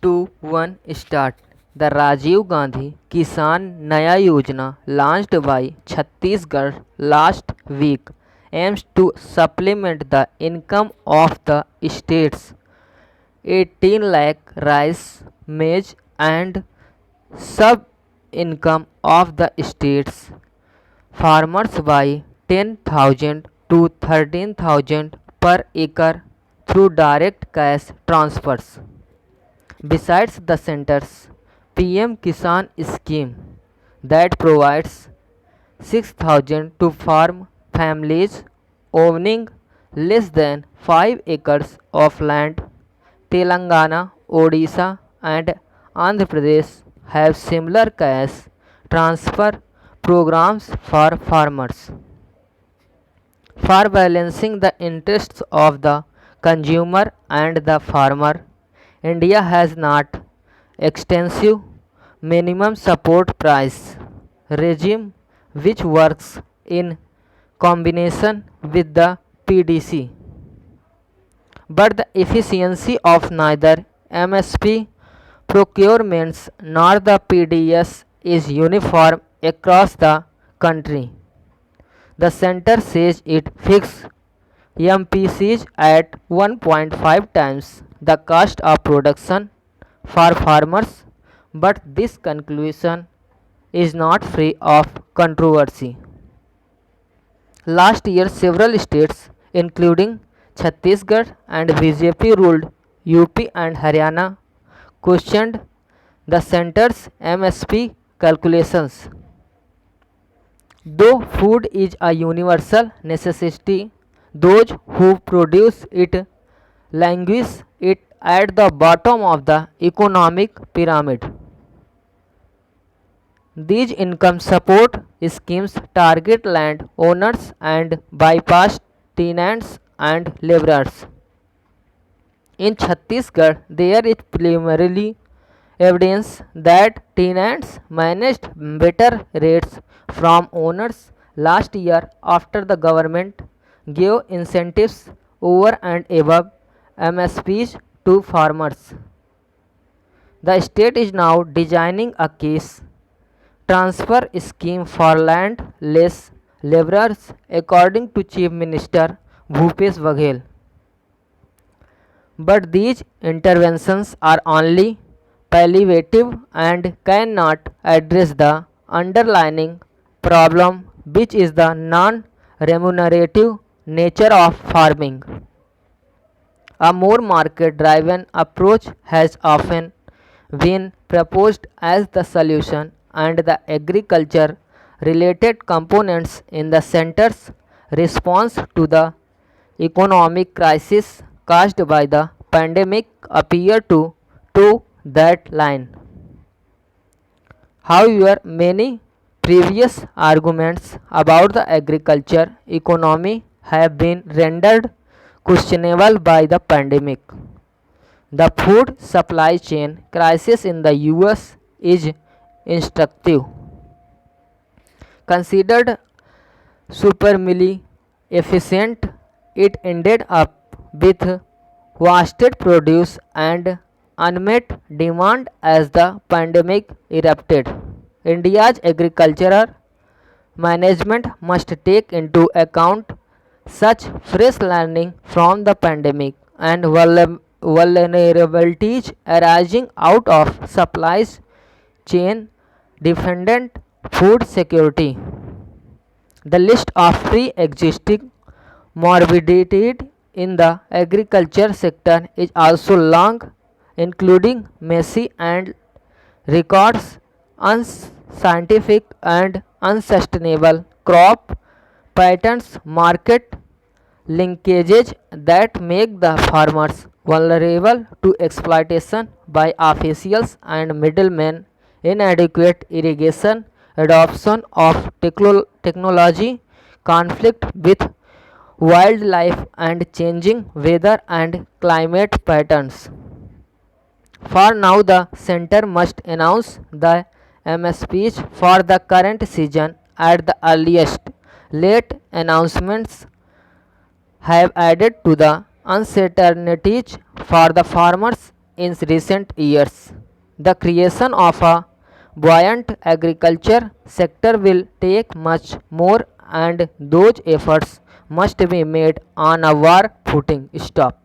2, 1, start. The Rajiv Gandhi Kisan Naya Yojana launched by Chhattisgarh last week aims to supplement the income of the state's 18 lakh rice, maize and sub-income of the state's farmers by 10,000 to 13,000 per acre through direct cash transfers. Besides the center's PM Kisan scheme that provides 6,000 to farm families owning less than 5 acres of land, Telangana, Odisha and Andhra Pradesh have similar cash transfer programs for farmers. For balancing the interests of the consumer and the farmer, India has not extensive minimum support price regime which works in combination with the PDC. But the efficiency of neither MSP procurements nor the PDS is uniform across the country. The center says it fixed MPCs at 1.5 times the cost of production for farmers, but this conclusion is not free of controversy. Last year, several states, including Chhattisgarh and BJP ruled UP and Haryana, questioned the center's MSP calculations. Though food is a universal necessity, those who produce it languish it at the bottom of the economic pyramid. These income support schemes target land owners and bypass tenants and laborers. In Chhattisgarh, there is preliminary evidence that tenants managed better rates from owners last year after the government gave incentives over and above MSPs to farmers. The state is now designing a case transfer scheme for land-less laborers according to Chief Minister Bhupesh Baghel. But these interventions are only palliative and cannot address the underlying problem, which is the non-remunerative nature of farming. A more market-driven approach has often been proposed as the solution, and the agriculture-related components in the center's response to the economic crisis caused by the pandemic appear to toe that line. However, many previous arguments about the agriculture economy have been rendered questionable by the pandemic. The food supply chain crisis in the US is instructive. Considered supremely efficient, it ended up with wasted produce and unmet demand as the pandemic erupted. India's agricultural management must take into account such fresh learning from the pandemic and vulnerabilities arising out of supplies chain dependent food security. The list of pre-existing morbidities in the agriculture sector is also long, including messy and records unscientific and unsustainable crop patterns, market linkages that make the farmers vulnerable to exploitation by officials and middlemen, inadequate irrigation, adoption of technology, conflict with wildlife, and changing weather and climate patterns. For now, the center must announce the MSPs for the current season at the earliest. Late announcements have added to the uncertainties for the farmers in recent years. The creation of a buoyant agriculture sector will take much more, and those efforts must be made on a war footing. Stop.